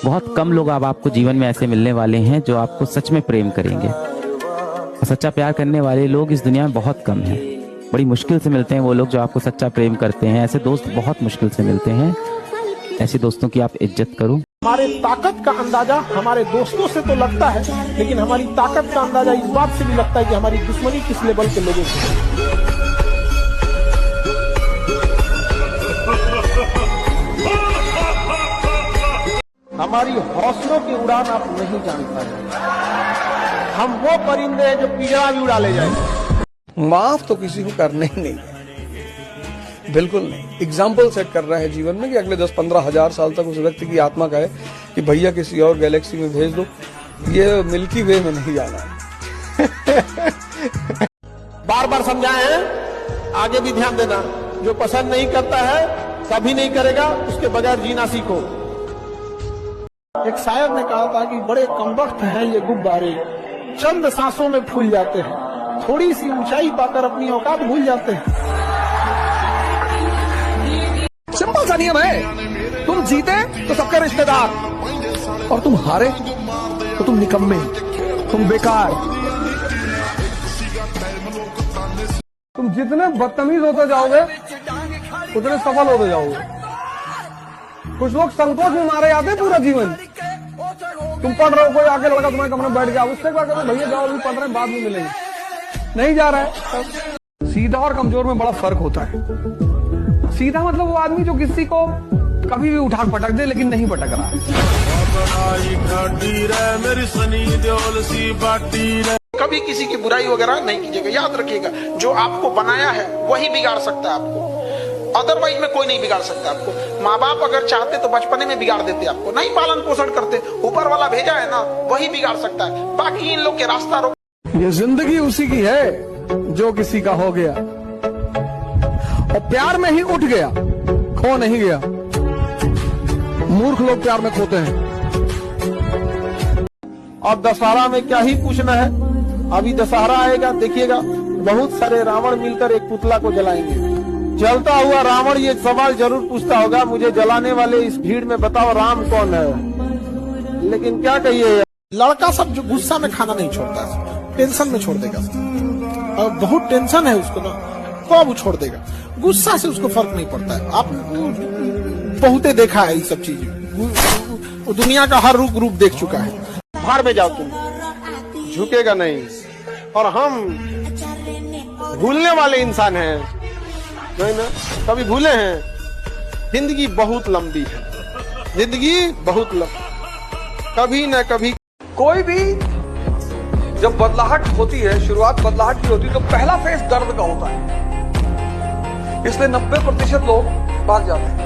बहुत कम लोग अब आपको जीवन में ऐसे मिलने वाले हैं जो आपको सच में प्रेम करेंगे। और सच्चा प्यार करने वाले लोग इस दुनिया में बहुत कम हैं। बड़ी मुश्किल से मिलते हैं वो लोग जो आपको सच्चा प्रेम करते हैं। ऐसे दोस्त बहुत मुश्किल से मिलते हैं। ऐसे दोस्तों की आप इज्जत करो। हमारे ताकत का अंदाजा हमारे दोस्तों से तो लगता है, लेकिन हमारी ताकत का अंदाजा इस बात से भी लगता है कि हमारी दुश्मनी किस लेवल के लोगों से। हमारी हौसलों की उड़ान आप नहीं जान पाए। हम वो परिंदे हैं जो पिंजरा भी उड़ा ले जाएंगे। माफ तो किसी को करने ही नहीं, बिल्कुल नहीं। एग्जाम्पल सेट कर रहा है जीवन में कि अगले 10-15 हजार साल तक उस व्यक्ति की आत्मा कहे कि भैया किसी और गैलेक्सी में भेज दो, ये मिल्की वे में नहीं जाना है। बार बार समझाए हैं, आगे भी ध्यान देना। जो पसंद नहीं करता है कभी नहीं करेगा, उसके बगैर जीना सीखो। एक शायर ने कहा था कि बड़े कमबख्त हैं ये गुब्बारे, चंद सांसों में फूल जाते हैं, थोड़ी सी ऊंचाई पाकर अपनी औकात भूल जाते हैं। सिंपल सा नियम है, तुम जीते तो सबके रिश्तेदार और तुम हारे तो तुम निकम्मे, तुम बेकार। तुम जितने बदतमीज होते जाओगे उतने सफल होते जाओगे। कुछ लोग संकोच में मारे जाते हैं पूरा जीवन। तुम पढ़ रहे हो, कोई आके लड़का तुम्हारे कमरे में बैठ गया, उससे क्या कहते भैया जाओ अभी पढ़ रहे हैं बाद में मिलेंगे, नहीं जा रहा है। सीधा और कमजोर में बड़ा फर्क होता है। सीधा मतलब वो आदमी जो किसी को कभी भी उठा पटक दे लेकिन नहीं पटक रहा है। कभी किसी की बुराई वगैरह नहीं कीजिएगा। याद रखिएगा, जो आपको बनाया है वही बिगाड़ सकता है आपको, अदरवाइज में कोई नहीं बिगाड़ सकता आपको। माँ बाप अगर चाहते तो बचपने में बिगाड़ देते आपको, नहीं पालन पोषण करते, ऊपर वाला भेजा है ना वही बिगाड़ सकता है। बाकी इन लोग के रास्ता रोक। ये जिंदगी उसी की है जो किसी का हो गया और प्यार में ही उठ गया, खो नहीं गया। मूर्ख लोग प्यार में खोते हैं। अब दशहरा में क्या ही पूछना है, अभी दशहरा आएगा, देखिएगा बहुत सारे रावण मिलकर एक पुतला को जलाएंगे। जलता हुआ रावण ये सवाल जरूर पूछता होगा, मुझे जलाने वाले इस भीड़ में बताओ राम कौन है। लेकिन क्या कहिए, लड़का सब जो गुस्सा में खाना नहीं छोड़ता है, टेंशन में छोड़ देगा। और बहुत टेंशन है उसको ना, तो अब वो छोड़ देगा। गुस्सा से उसको फर्क नहीं पड़ता है। आप बहुते देखा है ये सब चीजें, दुनिया का हर रूप देख चुका है। भाड़ में जाओ, तुम झुकेगा नहीं। और हम भूलने वाले इंसान हैं, नहीं ना, कभी भूले हैं। जिंदगी बहुत लंबी है, जिंदगी बहुत लंबी, कभी न कभी। कोई भी जब बदलाहट होती है, शुरुआत बदलाहट की होती है, तो पहला फेज दर्द का होता है। इसलिए 90% लोग भाग जाते हैं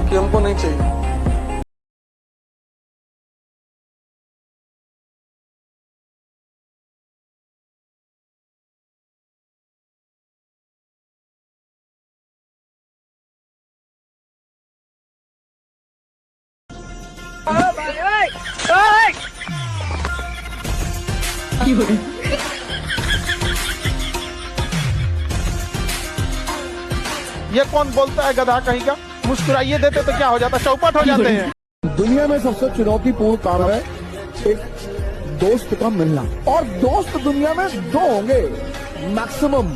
कि हमको नहीं चाहिए। ये कौन बोलता है गधा कहीं का। मुस्कुराइए देते तो क्या हो जाता, चौपट हो जाते हैं। दुनिया में सबसे चुनौतीपूर्ण काम है एक दोस्त का मिलना, और दोस्त दुनिया में 2 होंगे मैक्सिमम,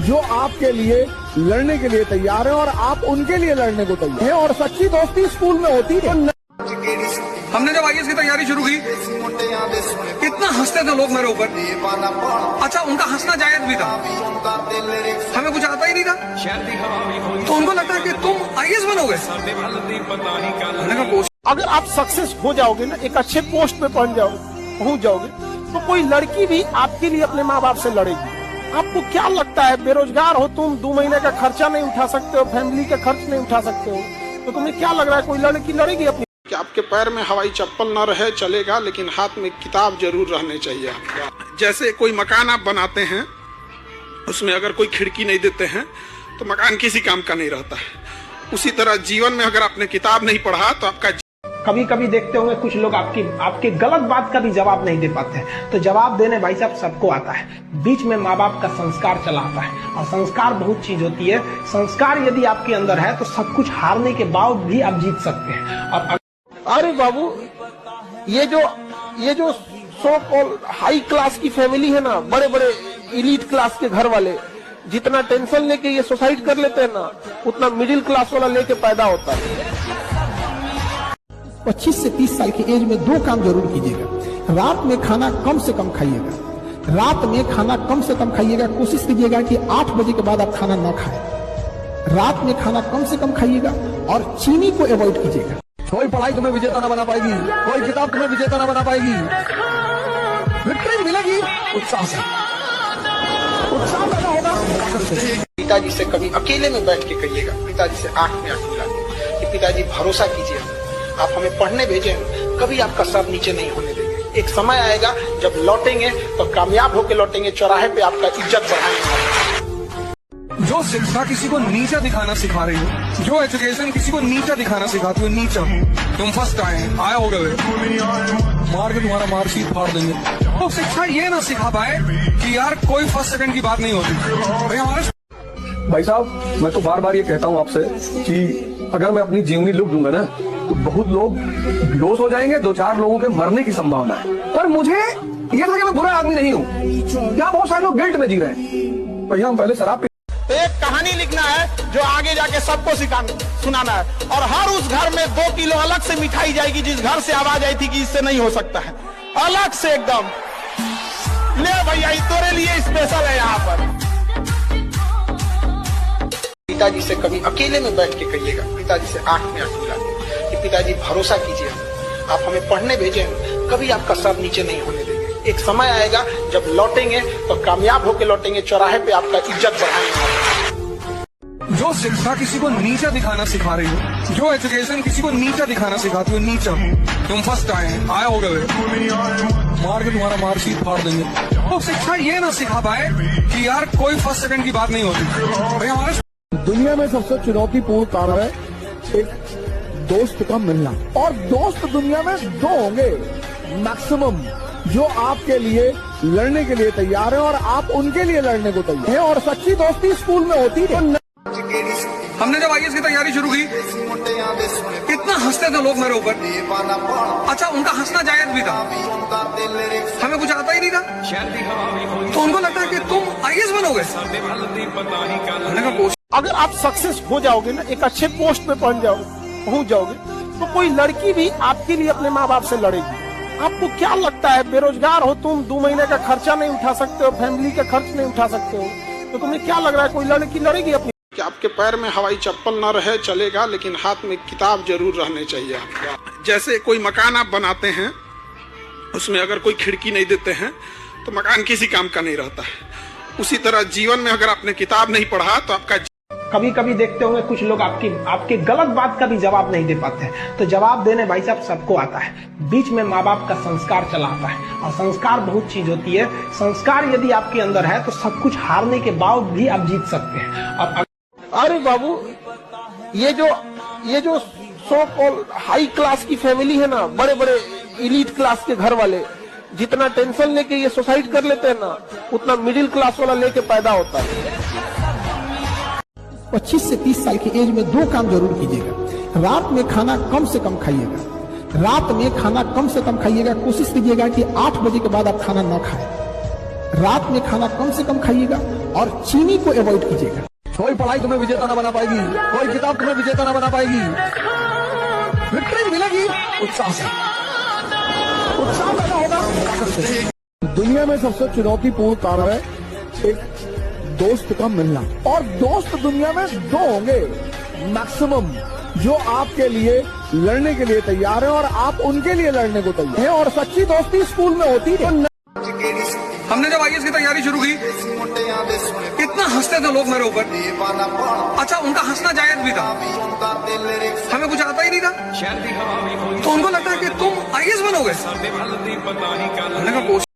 जो आपके लिए लड़ने के लिए तैयार है और आप उनके लिए लड़ने को तैयार हैं। और सच्ची दोस्ती स्कूल में होती है। हमने जब आईएएस की तैयारी शुरू की, कितना हंसते थे लोग मेरे ऊपर। अच्छा, उनका हंसना जायज भी था, हमें कुछ आता ही नहीं था, तो उनको लगता है कि तुम आईएएस बनोगे। अगर आप सक्सेस हो जाओगे ना, एक अच्छे पोस्ट पे पहुंच जाओगे, तो कोई लड़की भी आपके लिए अपने माँ बाप से लड़ेगी। आपको क्या लगता है, बेरोजगार हो तुम, 2 महीने का खर्चा नहीं उठा सकते हो, फैमिली का खर्च नहीं उठा सकते हो, तो तुम्हें क्या लग रहा है कोई लड़की लड़ेगी अपनी। कि आपके पैर में हवाई चप्पल न रहे चलेगा, लेकिन हाथ में किताब जरूर रहने चाहिए आपका। जैसे कोई मकान आप बनाते हैं, उसमें अगर कोई खिड़की नहीं देते हैं तो मकान किसी काम का नहीं रहता है। उसी तरह जीवन में अगर आपने किताब नहीं पढ़ा तो आपका कभी कभी देखते होंगे कुछ लोग आपके गलत बात का भी जवाब नहीं दे पाते हैं। तो जवाब देने भाई साहब सबको आता है, बीच में माँ बाप का संस्कार चला आता है। और संस्कार बहुत चीज होती है, संस्कार यदि आपके अंदर है तो सब कुछ हारने के बाद भी आप जीत सकते हैं। और अरे बाबू, ये जो सो कॉल हाई क्लास की फैमिली है ना, बड़े बड़े इलीट क्लास के घर वाले, जितना टेंशन लेके ये सुसाइड कर लेते हैं ना, उतना मिडिल क्लास वाला लेके पैदा होता है। 25 से 30 साल की एज में 2 काम जरूर कीजिएगा। रात में खाना कम से कम खाइएगा। रात में खाना कम से कम खाइएगा। कोशिश कीजिएगा कि 8 बजे के बाद आप खाना ना खाएं। रात में खाना कम से कम खाइएगा और चीनी को अवॉइड कीजिएगा। कोई पढ़ाई तुम्हें विजेता ना बना पाएगी, कोई किताब तुम्हें विजेता ना बना पाएगी। विक्ट्री मिलेगी उत्साह से, उत्साह पैदा होगा। पिताजी से कभी अकेले में बैठ के कहिएगा, पिताजी से आंख में आंख मिला के कि पिताजी भरोसा कीजिए, आप हमें पढ़ने भेजे, कभी आपका सर नीचे नहीं होने देंगे। एक समय आएगा जब लौटेंगे तो कामयाब होकर लौटेंगे, चौराहे पे आपका इज्जत बढ़ाएंगे। जो शिक्षा किसी को नीचा दिखाना सिखा रही हो, जो एजुकेशन किसी को नीचा दिखाना सिखाती हो, नीचा तुम फर्स्ट आए हो गए, मार के तुम्हारा मार्कशीट फाड़ देंगे। तो शिक्षा ये ना सिखा पाए कि यार कोई फर्स्ट सेकंड की बात नहीं होती भाई हमारे। भाई साहब, मैं तो बार बार ये कहता हूँ आपसे कि अगर मैं अपनी जीवनी लिख दूंगा ना तो बहुत लोग बेहोश हो जाएंगे, 2-4 लोगों के मरने की संभावना है। पर मुझे ये था कि मैं बुरा आदमी नहीं हूँ। यहाँ बहुत सारे लोग गिल्ट में जी रहे हैं। भैया हम पहले शराब तो एक कहानी लिखना है जो आगे जाके सबको सुनाना है, और हर उस घर में 2 किलो अलग से मिठाई जाएगी जिस घर से आवाज आई थी कि इससे नहीं हो सकता है, अलग से एकदम। ले भैया, तेरे लिए स्पेशल है यहाँ पर। पिताजी से कभी अकेले में बैठ के कहिएगा, पिताजी से आंख में आंख मिला के कि पिताजी भरोसा कीजिए, आप हमें पढ़ने भेजे, कभी आपका सर नीचे नहीं होने देंगे। एक समय आएगा जब लौटेंगे तो कामयाब होकर लौटेंगे, चौराहे पे आपका इज्जत बढ़ाएंगे। जो शिक्षा किसी को नीचा दिखाना सिखा रही हो, जो एजुकेशन किसी को नीचा दिखाना सिखाती हो, नीचा तुम फर्स्ट आए हो गए, मार के तुम्हारा मार्कशीट फाड़ देंगे। तो शिक्षा ये ना सिखा पाए कि यार कोई फर्स्ट सेकंड की बात नहीं होती भाई हमारे। दुनिया में सबसे चुनौतीपूर्ण काम है एक दोस्त का मिलना, और दोस्त दुनिया में 2 होंगे मैक्सिमम, जो आपके लिए लड़ने के लिए तैयार है और आप उनके लिए लड़ने को तैयार हैं। और सच्ची दोस्ती स्कूल में होती है। हमने जब IAS की तैयारी शुरू की, कितना हंसते थे लोग मेरे ऊपर। अच्छा, उनका हंसना जायज भी था, हमें कुछ आता ही नहीं था, तो उनको लगता है कि तुम IAS बनोगे। अगर आप सक्सेस हो जाओगे ना, एक अच्छे पोस्ट पे पहुंच जाओगे, तो कोई लड़की भी आपके लिए अपने माँ बाप से लड़ेगी। आपको क्या लगता है, बेरोजगार हो तुम, 2 महीने का खर्चा नहीं उठा सकते हो, फैमिली का खर्च नहीं उठा सकते हो, तो तुम्हें क्या लग रहा है कोई लड़की लड़ेगी अपनी? कि आपके पैर में हवाई चप्पल न रहे चलेगा, लेकिन हाथ में किताब जरूर रहने चाहिए आपके। जैसे कोई मकान आप बनाते हैं, उसमें अगर कोई खिड़की नहीं देते हैं तो मकान किसी काम का नहीं रहता है। उसी तरह जीवन में अगर आपने किताब नहीं पढ़ा तो आपका कभी कभी देखते होंगे कुछ लोग आपके गलत बात का भी जवाब नहीं दे पाते हैं। तो जवाब देने भाई साहब सबको आता है, बीच में माँ बाप का संस्कार चला आता है। और संस्कार बहुत चीज होती है, संस्कार यदि आपके अंदर है तो सब कुछ हारने के बाद भी आप जीत सकते हैं। और अरे बाबू, ये जो सो कॉल हाई क्लास की फैमिली है ना, बड़े बड़े इलीट क्लास के घर वाले, जितना टेंशन लेके ये सुसाइड कर लेते हैं ना, उतना मिडिल क्लास वाला लेके पैदा होता है। 25 से 30 साल की एज में 2 काम जरूर कीजिएगा। रात में खाना कम से कम खाइएगा। रात में खाना कम से कम खाइएगा। कोशिश कीजिएगा कि 8 बजे के बाद आप खाना ना खाएं। रात में खाना कम से कम खाइएगा और चीनी को अवॉइड कीजिएगा। कोई पढ़ाई तुम्हें विजेता ना बना पाएगी, कोई किताब तुम्हें विजेता ना बना पाएगी। विक्ट्री मिलेगी उत्साह से, उत्साह पैदा होगा। दुनिया में सबसे चुनौतीपूर्ण काम है एक दोस्त का मिलना, और दोस्त दुनिया में 2 होंगे मैक्सिमम, जो आपके लिए लड़ने के लिए तैयार है और आप उनके लिए लड़ने को तैयार हैं। और सच्ची दोस्ती स्कूल में होती है। हमने जब IAS की तैयारी शुरू की, कितना हंसते थे लोग मेरे ऊपर। अच्छा, उनका हंसना जायज भी था, हमें कुछ आता ही नहीं था, तो उनको लगता है कि तुम IAS बनोगे।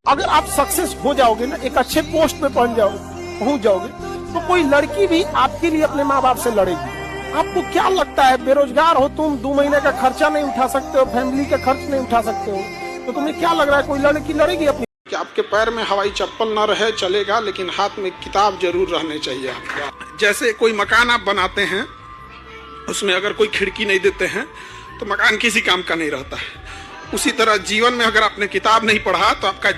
अगर आप सक्सेस हो जाओगे ना, एक अच्छे पोस्ट पे पहुंच जाओगे, तो कोई लड़की भी आपके लिए अपने माँ बाप से लड़ेगी। आपको क्या लगता है, बेरोजगार हो तुम, 2 महीने का खर्चा नहीं उठा सकते हो, फैमिली का खर्च नहीं उठा सकते हो, तो तुम्हें क्या लग रहा है कोई लड़की लड़ेगी अपनी? कि आपके पैर में हवाई चप्पल ना रहे चलेगा, लेकिन हाथ में किताब जरूर रहने चाहिए आपके। जैसे कोई मकान आप बनाते हैं, उसमें अगर कोई खिड़की नहीं देते हैं तो मकान किसी काम का नहीं रहता है। उसी तरह जीवन में अगर आपने किताब नहीं पढ़ा तो आपका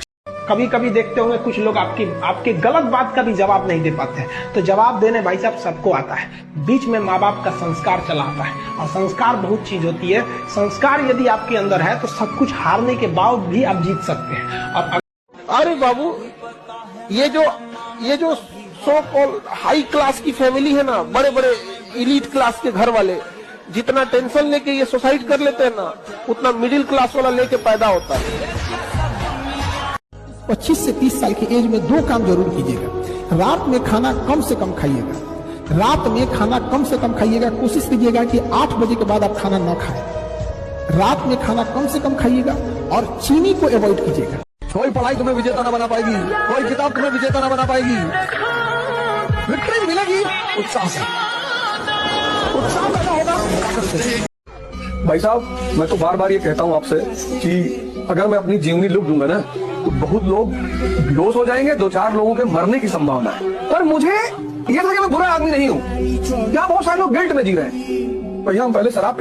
कभी कभी देखते होंगे कुछ लोग आपके गलत बात का भी जवाब नहीं दे पाते हैं। तो जवाब देने भाई साहब सबको आता है, बीच में माँ बाप का संस्कार चला आता है। और संस्कार बहुत चीज होती है, संस्कार यदि आपके अंदर है तो सब कुछ हारने के बाद भी आप जीत सकते हैं। अब अरे बाबू, ये जो सो कॉल हाई क्लास की फैमिली है ना, बड़े बड़े इलीट क्लास के घर वाले, जितना टेंशन लेके ये सुसाइड कर लेते हैं ना, उतना मिडिल क्लास वाला लेके पैदा होता है। 25 से 30 साल की एज में 2 काम जरूर कीजिएगा। रात में खाना कम से कम खाइएगा। रात में खाना कम से कम खाइएगा। कोशिश कीजिएगा कि 8 बजे के बाद आप खाना न खाएं। रात में खाना कम से कम खाइएगा और चीनी को अवॉइड कीजिएगा। कोई पढ़ाई तुम्हें विजेता ना बना पाएगी, कोई किताब तुम्हें विजेता ना बना पाएगी। विक्ट्री मिलेगी उत्साह से, उत्साह पैदा होगा। भाई साहब, मैं तो बार बार ये कहता हूँ आपसे कि अगर मैं अपनी जीवनी लिख दूंगा ना तो बहुत लोग बेहोश हो जाएंगे, 2-4 लोगों के मरने की संभावना है। पर मुझे ये था कि मैं बुरा आदमी नहीं हूँ। यहाँ बहुत सारे लोग गिल्ट में जी रहे हैं। भैया हम पहले शराब